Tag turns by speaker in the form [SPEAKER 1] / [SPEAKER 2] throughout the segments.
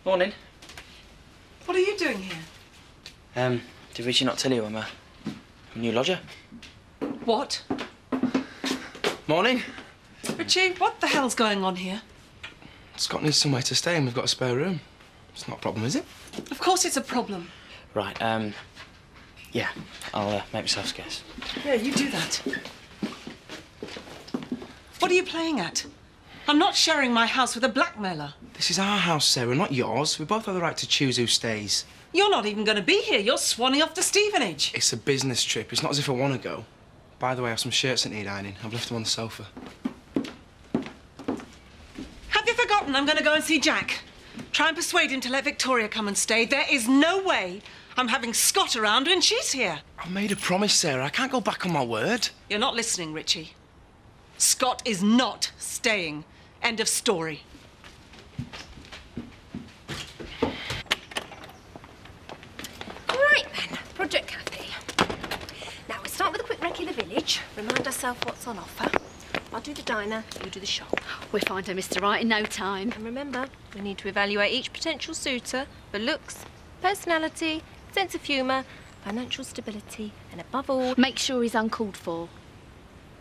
[SPEAKER 1] Morning.
[SPEAKER 2] What are you doing here?
[SPEAKER 1] Did Richie not tell you I'm a new lodger?
[SPEAKER 2] What?
[SPEAKER 1] Morning.
[SPEAKER 2] Richie, what the hell's going on here?
[SPEAKER 3] Scott needs somewhere to stay and we've got a spare room. It's not a problem, is it?
[SPEAKER 2] Of course it's a problem.
[SPEAKER 1] Right, yeah, I'll make myself scarce.
[SPEAKER 2] Yeah, you do that. What are you playing at? I'm not sharing my house with a blackmailer.
[SPEAKER 3] This is our house, Sarah, not yours. We both have the right to choose who stays.
[SPEAKER 2] You're not even going to be here. You're swanning off to Stevenage.
[SPEAKER 3] It's a business trip. It's not as if I want to go. By the way, I have some shirts that need ironing. I've left them on the sofa.
[SPEAKER 2] Have you forgotten I'm going to go and see Jack? Try and persuade him to let Victoria come and stay. There is no way I'm having Scott around when she's here.
[SPEAKER 3] I've made a promise, Sarah. I can't go back on my word.
[SPEAKER 2] You're not listening, Richie. Scott is not staying. End of story.
[SPEAKER 4] Right then, Project Cathy. Now we'll start with a quick recce of the village, remind ourselves what's on offer. I'll do the diner, you do the shop.
[SPEAKER 5] We'll find her Mr. Right in no time.
[SPEAKER 4] And remember, we need to evaluate each potential suitor for looks, personality, sense of humour, financial stability, and above all,
[SPEAKER 5] Make sure he's uncalled for.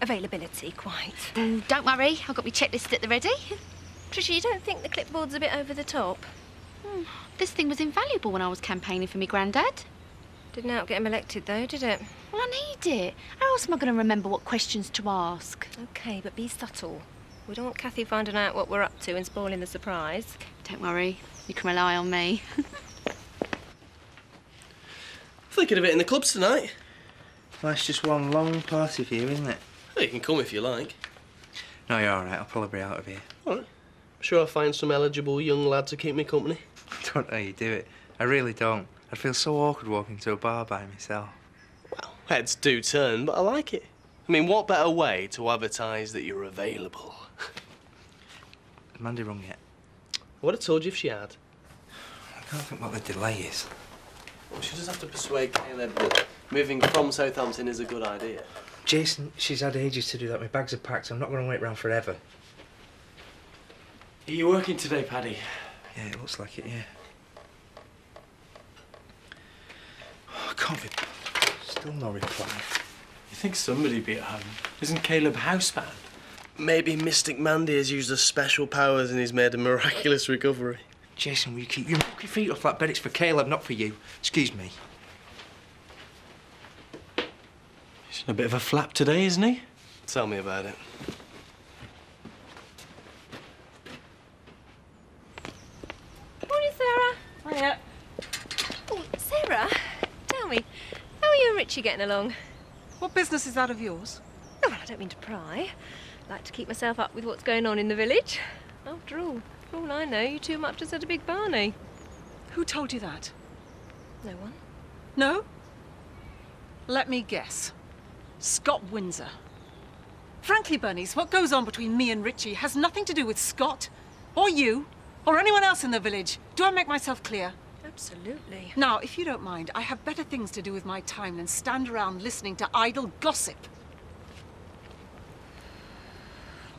[SPEAKER 4] availability, quite.
[SPEAKER 5] Don't worry, I've got my checklist at the ready.
[SPEAKER 4] Tricia, you don't think the clipboard's a bit over the top?
[SPEAKER 5] This thing was invaluable when I was campaigning for me granddad.
[SPEAKER 4] Didn't outget him elected, though, did it?
[SPEAKER 5] Well, I need it. How else am I going to remember what questions to ask?
[SPEAKER 4] OK, but be subtle. We don't want Cathy finding out what we're up to and spoiling the surprise.
[SPEAKER 5] Don't worry, you can rely on me.
[SPEAKER 6] Thinking of it in the clubs tonight.
[SPEAKER 7] Well, it's just one long party for you, isn't it?
[SPEAKER 6] Well, you can come if you like.
[SPEAKER 7] No, you're all right. I'll probably be out of here.
[SPEAKER 6] All right. I'm sure I'll find some eligible young lad to keep me company.
[SPEAKER 7] I don't know how you do it. I really don't. I'd feel so awkward walking to a bar by myself.
[SPEAKER 6] Well, heads do turn, but I like it. I mean, what better way to advertise that you're available?
[SPEAKER 7] Has Mandy rung yet?
[SPEAKER 6] I would have told you if she had.
[SPEAKER 7] I can't think what the delay is.
[SPEAKER 6] Well, she just have to persuade Caleb that moving from Southampton is a good idea.
[SPEAKER 7] Jason, she's had ages to do that. My bags are packed. I'm not going to wait around forever.
[SPEAKER 1] Are you working today, Paddy?
[SPEAKER 7] Yeah, it looks like it, yeah. Oh, I can't be... Still no reply.
[SPEAKER 1] You think somebody'd be at home? Isn't Caleb housebound?
[SPEAKER 6] Maybe Mystic Mandy has used her special powers and he's made a miraculous recovery.
[SPEAKER 7] Jason, will you keep your monkey feet off that bed? It's for Caleb, not for you. Excuse me.
[SPEAKER 1] He's in a bit of a flap today, isn't he?
[SPEAKER 6] Tell me about it.
[SPEAKER 4] Morning, Sarah.
[SPEAKER 2] Hiya.
[SPEAKER 4] Oh, Sarah, tell me, how are you and Richie getting along?
[SPEAKER 2] What business is that of yours?
[SPEAKER 4] Oh, well, I don't mean to pry. I like to keep myself up with what's going on in the village. After all, for all I know, you two might have just had a big Barney.
[SPEAKER 2] Who told you that?
[SPEAKER 4] No one.
[SPEAKER 2] No? Let me guess. Scott Windsor. Frankly, Bernice, what goes on between me and Richie has nothing to do with Scott, or you, or anyone else in the village. Do I make myself clear?
[SPEAKER 4] Absolutely.
[SPEAKER 2] Now, if you don't mind, I have better things to do with my time than stand around listening to idle gossip.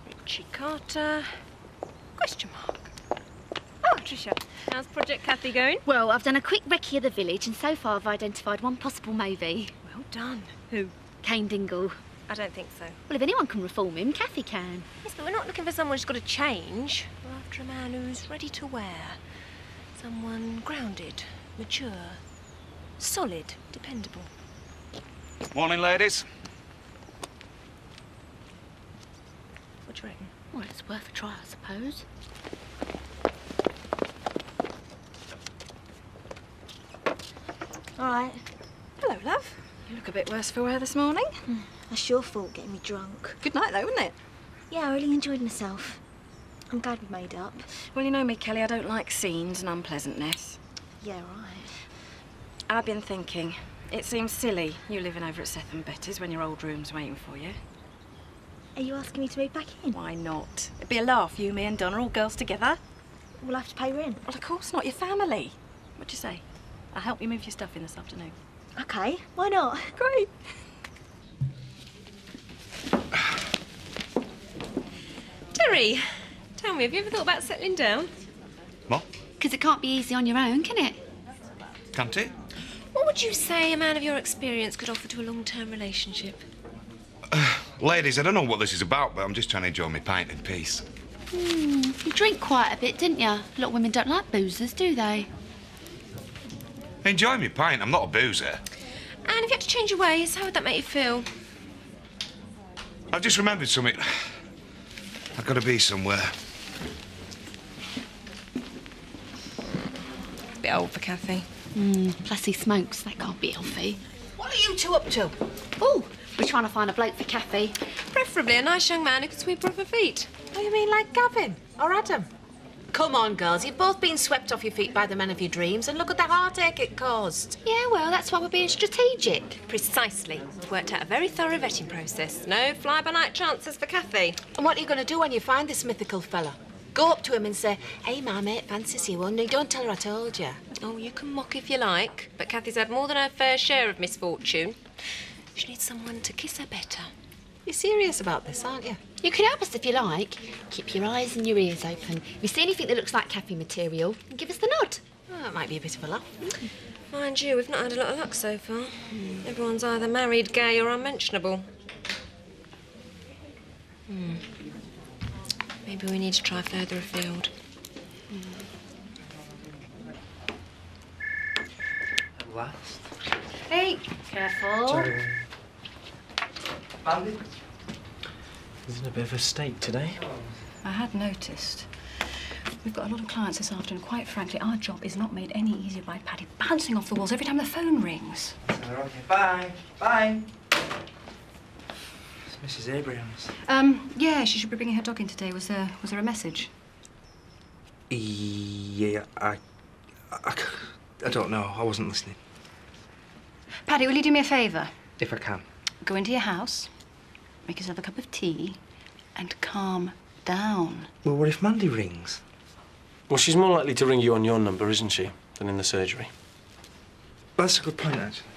[SPEAKER 4] Richie Carter? Question mark. Oh, Tricia, how's Project Cathy going?
[SPEAKER 5] Well, I've done a quick recce of the village and so far I've identified one possible movie.
[SPEAKER 4] Well done. Who?
[SPEAKER 5] Kane Dingle.
[SPEAKER 4] I don't think so.
[SPEAKER 5] Well, if anyone can reform him, Cathy can.
[SPEAKER 4] Yes, but we're not looking for someone who's got to change. We're after a man who's ready to wear. Someone grounded, mature, solid, dependable.
[SPEAKER 8] Morning, ladies.
[SPEAKER 4] What do you reckon?
[SPEAKER 5] Well, it's worth a try, I suppose.
[SPEAKER 9] All right.
[SPEAKER 10] Hello, love. You look a bit worse for wear this morning.
[SPEAKER 9] That's your fault getting me drunk.
[SPEAKER 10] Good night, though, wasn't it?
[SPEAKER 9] Yeah, I really enjoyed myself. I'm glad we made up.
[SPEAKER 10] Well, you know me, Kelly, I don't like scenes and unpleasantness.
[SPEAKER 9] Yeah, right.
[SPEAKER 10] I've been thinking, it seems silly you living over at Seth and Betty's when your old room's waiting for you.
[SPEAKER 9] Are you asking me to move back in?
[SPEAKER 10] Why not? It'd be a laugh, you, me and Donna, all girls together.
[SPEAKER 9] We'll have to pay rent.
[SPEAKER 10] Well, of course not, your family. What'd you say? I'll help you move your stuff in this afternoon.
[SPEAKER 9] OK, why not?
[SPEAKER 10] Great.
[SPEAKER 4] Terry, tell me, have you ever thought about settling down?
[SPEAKER 8] What?
[SPEAKER 5] Because it can't be easy on your own, can it?
[SPEAKER 8] Can't it?
[SPEAKER 4] What would you say a man of your experience could offer to a long-term relationship?
[SPEAKER 8] Ladies, I don't know what this is about, but I'm just trying to enjoy my pint in peace.
[SPEAKER 5] You drink quite a bit, didn't you? A lot of women don't like boozers, do they?
[SPEAKER 8] Enjoy my pint, I'm not a boozer.
[SPEAKER 4] And if you had to change your ways, how would that make you feel?
[SPEAKER 8] I've just remembered something. I've got to be somewhere.
[SPEAKER 4] Bit old for Kathy.
[SPEAKER 5] Plus he smokes, that can't be healthy.
[SPEAKER 11] What are you two up to?
[SPEAKER 5] Oh, we're trying to find a bloke for Kathy.
[SPEAKER 4] Preferably a nice young man who can sweep her off her feet.
[SPEAKER 11] Oh, you mean like Gavin or Adam? Come on, girls, you've both been swept off your feet by the men of your dreams, and look at the heartache it caused.
[SPEAKER 5] Yeah, well, that's why we're being strategic.
[SPEAKER 4] Precisely. Worked out a very thorough vetting process. No fly-by-night chances for Kathy.
[SPEAKER 11] And what are you going to do when you find this mythical fella? Go up to him and say, hey, my mate fancies you, only don't tell her I told you.
[SPEAKER 4] Oh, you can mock if you like, but Kathy's had more than her fair share of misfortune. She needs someone to kiss her better.
[SPEAKER 11] You're serious about this, aren't you?
[SPEAKER 5] You can help us if you like. Keep your eyes and your ears open. If you see anything that looks like Kathy material, give us the nod.
[SPEAKER 11] Oh, that might be a bit of a laugh.
[SPEAKER 4] Mind you, we've not had a lot of luck so far. Everyone's either married, gay, or unmentionable. Maybe we need to try further afield.
[SPEAKER 7] At last.
[SPEAKER 10] Hey, careful.
[SPEAKER 7] Sorry. Andy?
[SPEAKER 1] He's in a bit of a state today.
[SPEAKER 10] I had noticed. We've got a lot of clients this afternoon. Quite frankly, our job is not made any easier by Paddy bouncing off the walls every time the phone rings.
[SPEAKER 7] Okay, bye. Bye. It's Mrs. Abrams.
[SPEAKER 10] Yeah, she should be bringing her dog in today. Was there a message?
[SPEAKER 7] Yeah, I don't know. I wasn't listening.
[SPEAKER 10] Paddy, will you do me a favour?
[SPEAKER 7] If I can.
[SPEAKER 10] Go into your house, make yourself a cup of tea, and calm down.
[SPEAKER 7] Well, what if Mandy rings?
[SPEAKER 6] Well, she's more likely to ring you on your number, isn't she, than in the surgery?
[SPEAKER 7] That's a good point, actually.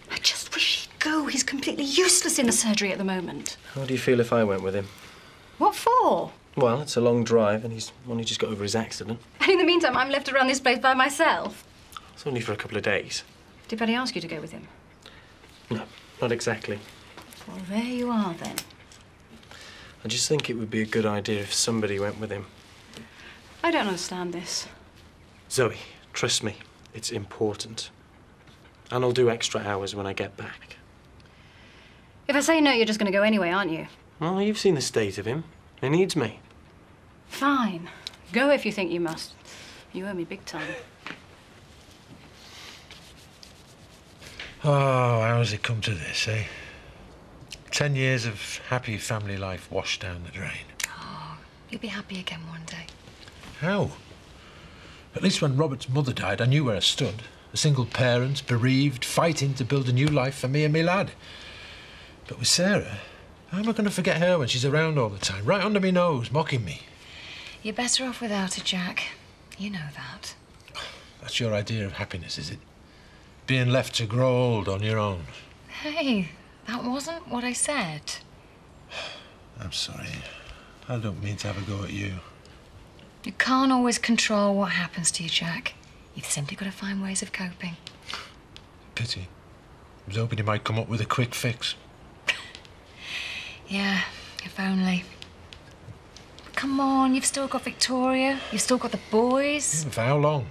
[SPEAKER 10] I just wish he'd go. He's completely useless in the surgery at the moment.
[SPEAKER 6] How do you feel if I went with him?
[SPEAKER 10] What for?
[SPEAKER 6] Well, it's a long drive and he's only just got over his accident.
[SPEAKER 10] And in the meantime, I'm left to run this place by myself.
[SPEAKER 6] It's only for a couple of days.
[SPEAKER 10] Did Paddy ask you to go with him?
[SPEAKER 6] No, not exactly.
[SPEAKER 10] Well, there you are, then.
[SPEAKER 6] I just think it would be a good idea if somebody went with him.
[SPEAKER 10] I don't understand this.
[SPEAKER 6] Zoe, trust me, it's important. And I'll do extra hours when I get back.
[SPEAKER 10] If I say no, you're just going to go anyway, aren't you?
[SPEAKER 6] Well, you've seen the state of him. He needs me.
[SPEAKER 10] Fine. Go if you think you must. You owe me big time.
[SPEAKER 12] Oh, how has it come to this, eh? 10 years of happy family life washed down the drain.
[SPEAKER 10] Oh, you'll be happy again one day.
[SPEAKER 12] How? At least when Robert's mother died, I knew where I stood. A single parent, bereaved, fighting to build a new life for me and me lad. But with Sarah, how am I going to forget her when she's around all the time, right under me nose, mocking me?
[SPEAKER 10] You're better off without her, Jack. You know that.
[SPEAKER 12] That's your idea of happiness, is it? Being left to grow old on your own.
[SPEAKER 10] Hey, that wasn't what I said.
[SPEAKER 12] I'm sorry. I don't mean to have a go at you.
[SPEAKER 10] You can't always control what happens to you, Jack. You've simply got to find ways of coping.
[SPEAKER 12] Pity. I was hoping you might come up with a quick fix.
[SPEAKER 10] Yeah, if only. Come on, you've still got Victoria. You've still got the boys.
[SPEAKER 12] For how long?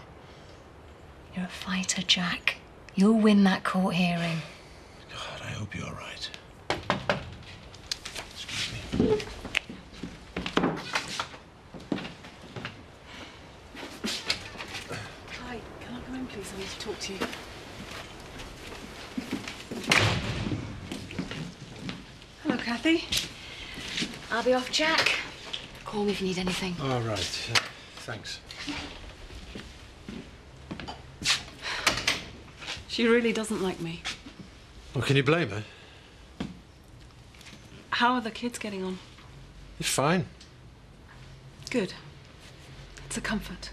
[SPEAKER 10] You're a fighter, Jack. You'll win that court hearing.
[SPEAKER 12] God, I hope you're right. Excuse me.
[SPEAKER 2] Hi, can I come in, please? I need to talk to you. Hello, Kathy.
[SPEAKER 10] I'll be off, Jack. Call me if you need anything.
[SPEAKER 12] All right. Thanks.
[SPEAKER 2] She really doesn't like me.
[SPEAKER 12] Well, can you blame her?
[SPEAKER 2] How are the kids getting on?
[SPEAKER 12] It's fine.
[SPEAKER 2] Good. It's a comfort.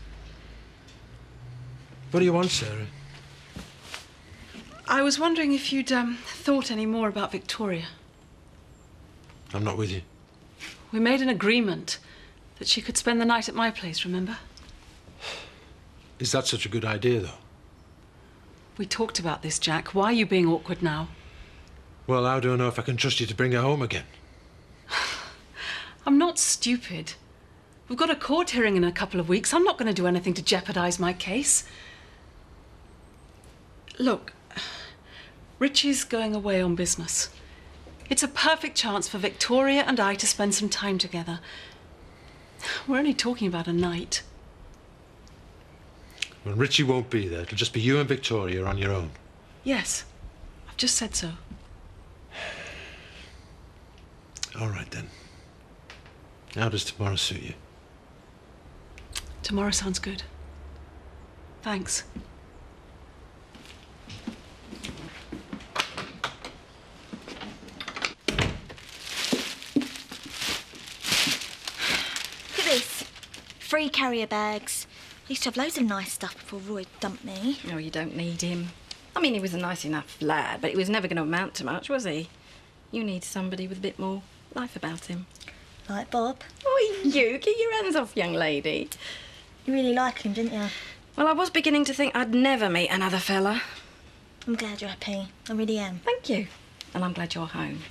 [SPEAKER 12] What do you want, Sarah?
[SPEAKER 2] I was wondering if you'd thought any more about Victoria.
[SPEAKER 12] I'm not with you.
[SPEAKER 2] We made an agreement that she could spend the night at my place, remember?
[SPEAKER 12] Is that such a good idea, though?
[SPEAKER 2] We talked about this, Jack. Why are you being awkward now?
[SPEAKER 12] Well, how do I know if I can trust you to bring her home again?
[SPEAKER 2] I'm not stupid. We've got a court hearing in a couple of weeks. I'm not going to do anything to jeopardise my case. Look, Richie's going away on business. It's a perfect chance for Victoria and I to spend some time together. We're only talking about a night.
[SPEAKER 12] When Richie won't be there, it'll just be you and Victoria on your own.
[SPEAKER 2] Yes, I've just said so.
[SPEAKER 12] All right, then. How does tomorrow suit you?
[SPEAKER 2] Tomorrow sounds good. Thanks.
[SPEAKER 9] Look at this. Free carrier bags. I used to have loads of nice stuff before Roy dumped me.
[SPEAKER 10] Oh, you don't need him. I mean, he was a nice enough lad, but he was never going to amount to much, was he? You need somebody with a bit more life about him.
[SPEAKER 9] Like Bob.
[SPEAKER 10] Oh, you, get your hands off, young lady.
[SPEAKER 9] You really liked him, didn't you?
[SPEAKER 10] Well, I was beginning to think I'd never meet another fella.
[SPEAKER 9] I'm glad you're happy. I really am.
[SPEAKER 10] Thank you. And I'm glad you're home.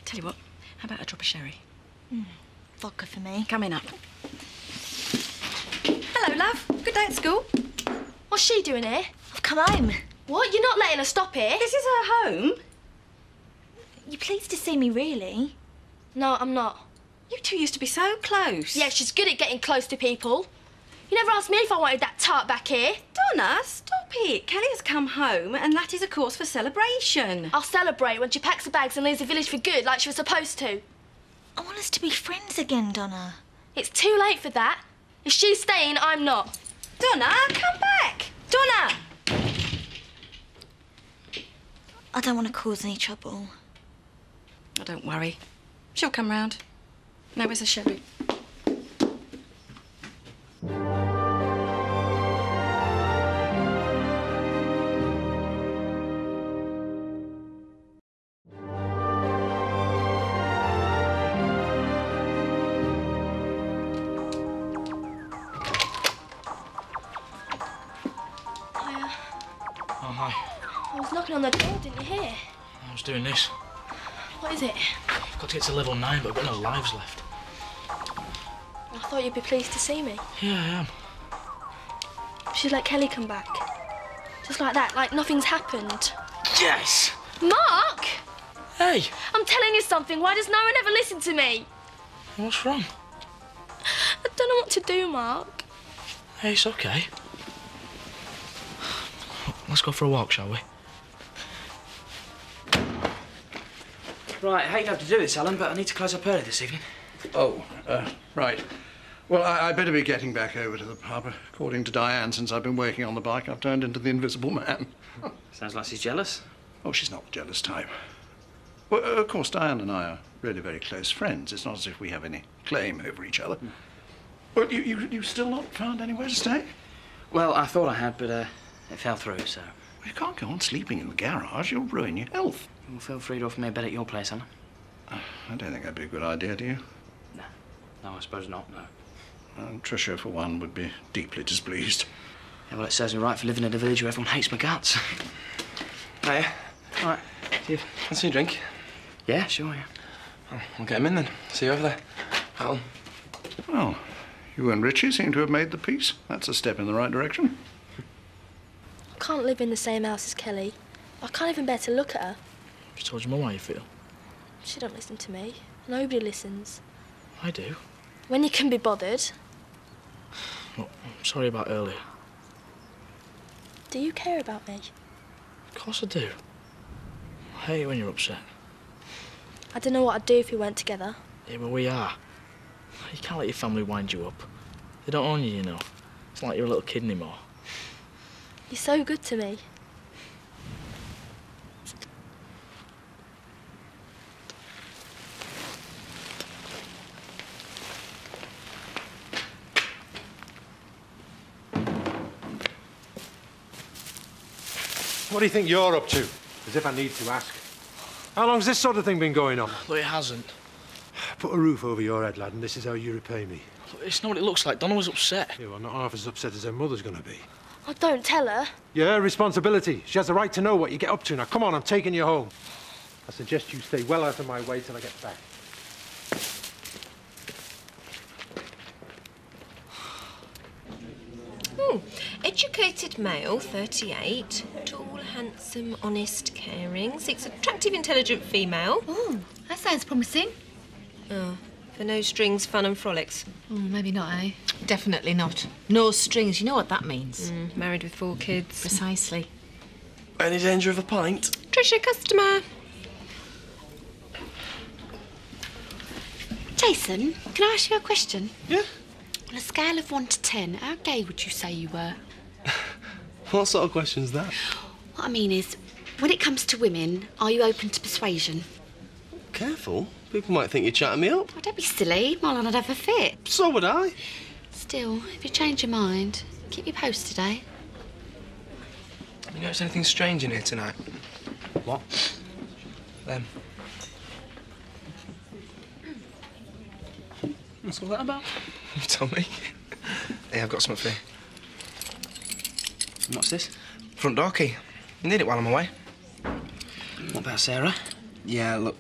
[SPEAKER 10] Tell you what, how about a drop of sherry?
[SPEAKER 9] Vodka for me.
[SPEAKER 10] Coming up. Hello, love. Good day at school.
[SPEAKER 5] What's she doing here?
[SPEAKER 9] I've come home.
[SPEAKER 5] What? You're not letting her stop here?
[SPEAKER 10] This is her home.
[SPEAKER 9] You pleased to see me, really?
[SPEAKER 5] No, I'm not.
[SPEAKER 10] You two used to be so close.
[SPEAKER 5] Yeah, she's good at getting close to people. You never asked me if I wanted that tart back here.
[SPEAKER 10] Donna, stop it. Kelly has come home, and that is a cause for celebration.
[SPEAKER 5] I'll celebrate when she packs her bags and leaves the village for good, like she was supposed to.
[SPEAKER 9] I want us to be friends again, Donna.
[SPEAKER 5] It's too late for that. If she's staying, I'm not.
[SPEAKER 10] Donna, come back. Donna!
[SPEAKER 9] I don't want to cause any trouble.
[SPEAKER 10] Oh, don't worry. She'll come round. Now, where's the sherry?
[SPEAKER 13] Oh, hi.
[SPEAKER 5] I was knocking on the door, didn't you hear?
[SPEAKER 13] I was doing this.
[SPEAKER 5] What is it?
[SPEAKER 13] I've got to get to level 9, but I've got no lives left.
[SPEAKER 5] I thought you'd be pleased to see me.
[SPEAKER 13] Yeah, I am.
[SPEAKER 5] She'd let Kelly come back. Just like that, like nothing's happened.
[SPEAKER 13] Yes!
[SPEAKER 5] Mark!
[SPEAKER 13] Hey!
[SPEAKER 5] I'm telling you something. Why does no one ever listen to me?
[SPEAKER 13] What's wrong?
[SPEAKER 5] I don't know what to do, Mark.
[SPEAKER 13] Hey, it's okay. Let's go for a walk, shall we?
[SPEAKER 3] Right, I hate to have to do this, Alan, but I need to close up early this evening.
[SPEAKER 14] Oh, right. Well, I'd better be getting back over to the pub. According to Diane, since I've been working on the bike, I've turned into the Invisible Man.
[SPEAKER 3] Sounds like she's jealous.
[SPEAKER 14] Oh, she's not the jealous type. Well, of course, Diane and I are really very close friends. It's not as if we have any claim over each other. Well, you still not found anywhere to stay?
[SPEAKER 3] Well, I thought I had, but it fell through, so...
[SPEAKER 14] Well, you can't go on sleeping in the garage. You'll ruin your health.
[SPEAKER 3] Well, feel free to offer me a bed at your place, Alan.
[SPEAKER 14] I don't think that'd be a good idea, do you?
[SPEAKER 3] No, I suppose not, no.
[SPEAKER 14] Tricia, for one, would be deeply displeased.
[SPEAKER 3] Yeah, well, it serves me right for living in a village where everyone hates my guts. Hiya. All right. See you.
[SPEAKER 6] Fancy a drink?
[SPEAKER 3] Yeah, sure, yeah.
[SPEAKER 6] Oh, I'll get him in then. See you over there. Alan.
[SPEAKER 14] Well, you and Richie seem to have made the peace. That's a step in the right direction.
[SPEAKER 5] I can't live in the same house as Kelly. I can't even bear to look at her.
[SPEAKER 13] She told your mum how you feel?
[SPEAKER 5] She don't listen to me. Nobody listens.
[SPEAKER 13] I do.
[SPEAKER 5] When you can be bothered.
[SPEAKER 13] Look, I'm sorry about earlier.
[SPEAKER 5] Do you care about me?
[SPEAKER 13] Of course I do. I hate it when you're upset.
[SPEAKER 5] I don't know what I'd do if we went together.
[SPEAKER 13] Yeah, but we are. You can't let your family wind you up. They don't own you, you know. It's like you're a little kid anymore.
[SPEAKER 5] You're so good to me.
[SPEAKER 12] What do you think you're up to? As if I need to ask. How long's this sort of thing been going on?
[SPEAKER 13] Look, it hasn't.
[SPEAKER 12] Put a roof over your head, lad, and this is how you repay me.
[SPEAKER 13] It's not what it looks like. Donna was upset.
[SPEAKER 12] Yeah, well, not half as upset as her mother's going to be.
[SPEAKER 9] Oh, don't tell her.
[SPEAKER 12] Yeah, responsibility. She has the right to know what you get up to. Now, come on, I'm taking you home. I suggest you stay well out of my way till I get back.
[SPEAKER 4] Educated male, 38. Tall, handsome, honest, caring. Seeks attractive, intelligent female.
[SPEAKER 5] Oh, that sounds promising.
[SPEAKER 4] Oh, for no strings, fun and frolics.
[SPEAKER 5] Maybe not, eh?
[SPEAKER 11] Definitely not. No strings. You know what that means.
[SPEAKER 4] Married with 4 kids.
[SPEAKER 11] Precisely.
[SPEAKER 3] Any danger of a pint?
[SPEAKER 4] Trisha, customer.
[SPEAKER 5] Jason, can I ask you a question?
[SPEAKER 3] Yeah.
[SPEAKER 5] On a scale of 1 to 10, how gay would you say you were?
[SPEAKER 3] What sort of question's that?
[SPEAKER 5] What I mean is, when it comes to women, are you open to persuasion?
[SPEAKER 3] Careful. People might think you're chatting me up.
[SPEAKER 5] Oh, don't be silly. Marlon would have a fit.
[SPEAKER 3] So would I.
[SPEAKER 5] Still, if you change your mind, keep me posted, eh?
[SPEAKER 7] You notice anything strange in here tonight?
[SPEAKER 3] What?
[SPEAKER 7] Them.
[SPEAKER 13] What's all that about?
[SPEAKER 7] You tell me. Hey, I've got something for you.
[SPEAKER 3] What's this?
[SPEAKER 7] Front door key. You need it while I'm away.
[SPEAKER 3] What about Sarah? Yeah, look,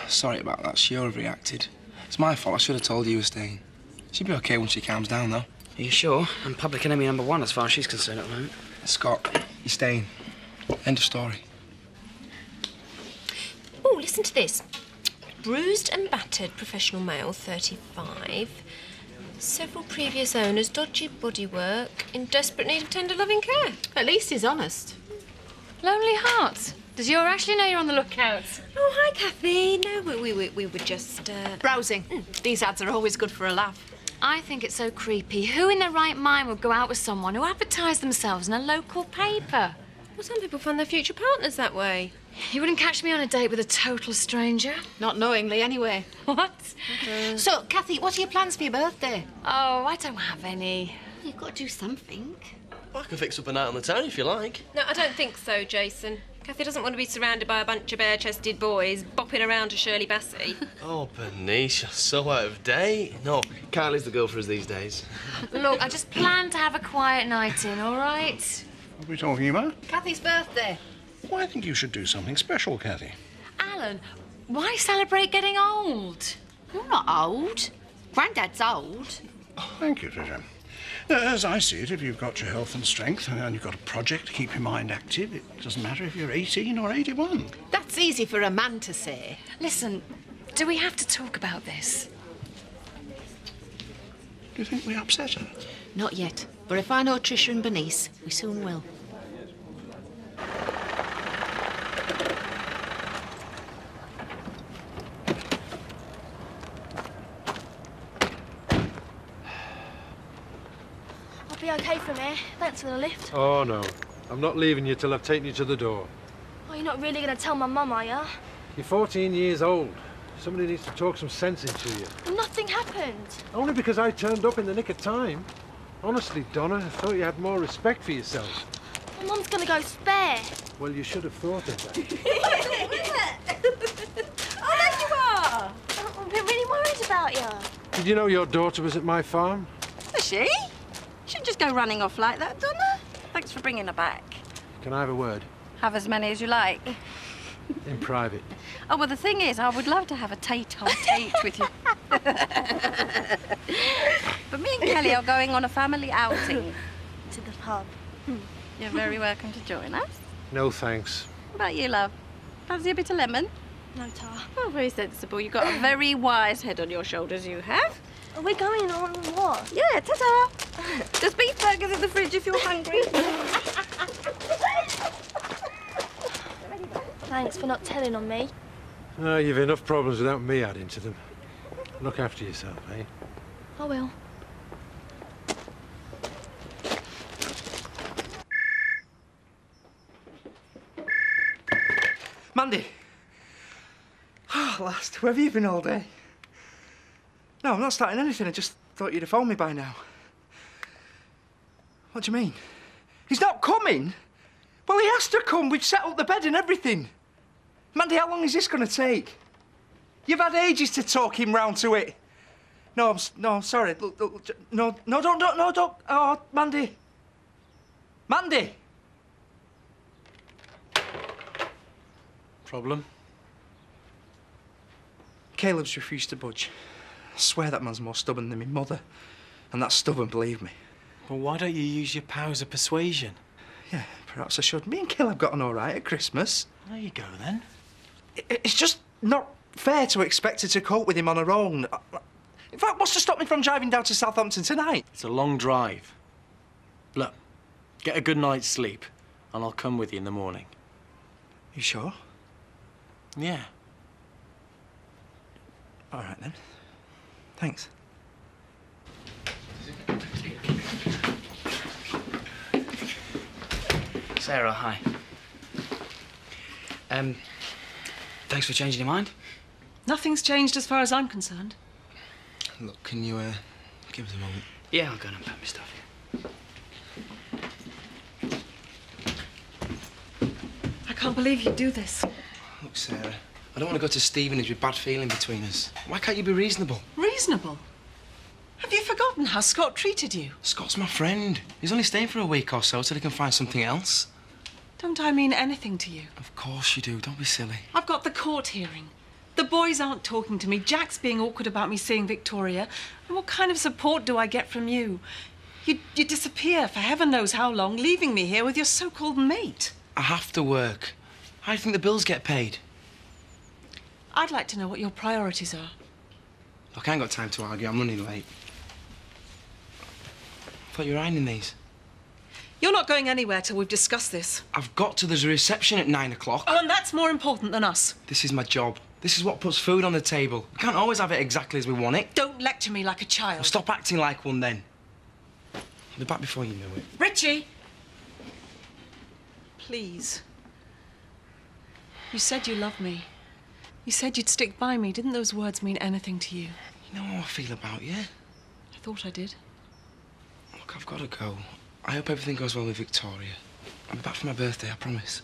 [SPEAKER 3] sorry about that. She overreacted. It's my fault. I should have told you were staying. She'll be okay when she calms down, though.
[SPEAKER 1] Are you sure? I'm public enemy #1 as far as she's concerned at the moment.
[SPEAKER 3] Scott, you're staying. End of story.
[SPEAKER 4] Oh, listen to this. Bruised and battered professional male, 35. Several previous owners, dodgy bodywork, in desperate need of tender loving care.
[SPEAKER 11] At least he's honest.
[SPEAKER 15] Lonely Hearts. Does your Ashley know you're on the lookout?
[SPEAKER 4] Oh, hi, Kathy. No, we were just,
[SPEAKER 11] Browsing. These ads are always good for a laugh.
[SPEAKER 15] I think it's so creepy. Who in their right mind would go out with someone who advertised themselves in a local paper?
[SPEAKER 4] Well, some people find their future partners that way.
[SPEAKER 15] You wouldn't catch me on a date with a total stranger.
[SPEAKER 11] Not knowingly, anyway.
[SPEAKER 15] What?
[SPEAKER 11] So, Kathy, what are your plans for your birthday?
[SPEAKER 15] Oh, I don't have any.
[SPEAKER 5] You've got to do something.
[SPEAKER 3] Well, I can fix up a night on the town if you like.
[SPEAKER 4] No, I don't think so, Jason. Kathy doesn't want to be surrounded by a bunch of bare-chested boys bopping around to Shirley Bassey.
[SPEAKER 3] Oh, Bernice, you're so out of date. No, Kylie's the girl for us these days.
[SPEAKER 15] Look, I just planned to have a quiet night in, all right?
[SPEAKER 14] What are we talking about?
[SPEAKER 11] Kathy's birthday.
[SPEAKER 14] Well, I think you should do something special, Kathy.
[SPEAKER 15] Alan, why celebrate getting old?
[SPEAKER 5] You're not old. Grandad's old.
[SPEAKER 14] Thank you, Trisha. As I see it, if you've got your health and strength and you've got a project to keep your mind active, it doesn't matter if you're 18 or 81.
[SPEAKER 11] That's easy for a man to say.
[SPEAKER 15] Listen, do we have to talk about this?
[SPEAKER 14] Do you think we upset her?
[SPEAKER 11] Not yet. But if I know Trisha and Bernice, we soon will.
[SPEAKER 9] I'll be okay from here. Thanks for the lift.
[SPEAKER 12] Oh, no. I'm not leaving you till I've taken you to the door.
[SPEAKER 9] Oh, you're not really going to tell my mum, are you?
[SPEAKER 12] You're 14 years old. Somebody needs to talk some sense into you.
[SPEAKER 9] Nothing happened.
[SPEAKER 12] Only because I turned up in the nick of time. Honestly, Donna, I thought you had more respect for yourself.
[SPEAKER 9] My mum's going to go spare.
[SPEAKER 12] Well, you should have thought of that.
[SPEAKER 9] Oh, there you are. I've been really worried about you.
[SPEAKER 12] Did you know your daughter was at my farm?
[SPEAKER 16] Was she? Shouldn't just go running off like that, Donna. Thanks for bringing her back.
[SPEAKER 12] Can I have a word?
[SPEAKER 16] Have as many as you like.
[SPEAKER 12] In private.
[SPEAKER 16] Oh, well, the thing is, I would love to have a tate-on-tate with you. But me and Kelly are going on a family outing.
[SPEAKER 9] To the pub.
[SPEAKER 16] You're very welcome to join us.
[SPEAKER 12] No, thanks.
[SPEAKER 16] What about you, love? Fancy a bit of lemon?
[SPEAKER 9] No, Tar.
[SPEAKER 16] Oh, very sensible. You've got a very wise head on your shoulders, you have.
[SPEAKER 9] Are we going on what?
[SPEAKER 16] Yeah, ta-ta. There's beef burgers in the fridge if you're hungry.
[SPEAKER 9] Thanks for not telling on me.
[SPEAKER 12] Oh, you've enough problems without me adding to them. Look after yourself, eh?
[SPEAKER 9] I will.
[SPEAKER 7] Mandy! Oh, last, where have you been all day? No, I'm not starting anything. I just thought you'd have phoned me by now. What do you mean? He's not coming? Well, he has to come. We've set up the bed and everything. Mandy, how long is this going to take? You've had ages to talk him round to it. No, I'm sorry. Look, no, don't. Oh, Mandy. Mandy!
[SPEAKER 6] Problem?
[SPEAKER 7] Caleb's refused to budge. I swear that man's more stubborn than my mother. And that's stubborn, believe me.
[SPEAKER 6] Well, why don't you use your powers of persuasion?
[SPEAKER 7] Yeah, perhaps I should. Me and Caleb got on all right at Christmas.
[SPEAKER 6] There you go, then.
[SPEAKER 7] It's just not fair to expect her to cope with him on her own. In fact, what's to stop me from driving down to Southampton tonight?
[SPEAKER 6] It's a long drive. Look, get a good night's sleep, and I'll come with you in the morning.
[SPEAKER 7] You sure?
[SPEAKER 6] Yeah.
[SPEAKER 7] All right, then. Thanks.
[SPEAKER 1] Sarah, hi. Thanks for changing your mind.
[SPEAKER 2] Nothing's changed as far as I'm concerned.
[SPEAKER 3] Look, can you, give us a moment?
[SPEAKER 1] Yeah, I'll go and unpack my stuff.
[SPEAKER 2] I can't believe you'd do this.
[SPEAKER 3] Look, Sarah, I don't want to go to Stevenage with bad feeling between us. Why can't you be reasonable?
[SPEAKER 2] Reasonable? Have you forgotten how Scott treated you?
[SPEAKER 3] Scott's my friend. He's only staying for a week or so till he can find something else.
[SPEAKER 2] Don't I mean anything to you?
[SPEAKER 3] Of course you do. Don't be silly.
[SPEAKER 2] I've got the court hearing. The boys aren't talking to me. Jack's being awkward about me seeing Victoria. And what kind of support do I get from you? You disappear for heaven knows how long, leaving me here with your so-called mate.
[SPEAKER 3] I have to work. How do you think the bills get paid?
[SPEAKER 2] I'd like to know what your priorities are.
[SPEAKER 3] Look, I ain't got time to argue. I'm running late. I thought you were ironing these.
[SPEAKER 2] You're not going anywhere till we've discussed this.
[SPEAKER 3] I've got to. There's a reception at 9 o'clock.
[SPEAKER 2] Oh, and that's more important than us.
[SPEAKER 3] This is my job. This is what puts food on the table. We can't always have it exactly as we want it.
[SPEAKER 2] Don't lecture me like a child.
[SPEAKER 3] Well, stop acting like one, then. I'll be back before you know it.
[SPEAKER 2] Richie! Please. You said you loved me. You said you'd stick by me. Didn't those words mean anything to you?
[SPEAKER 3] You know how I feel about you.
[SPEAKER 2] I thought I did.
[SPEAKER 3] Look, I've got to go. I hope everything goes well with Victoria. I'll be back for my birthday, I promise.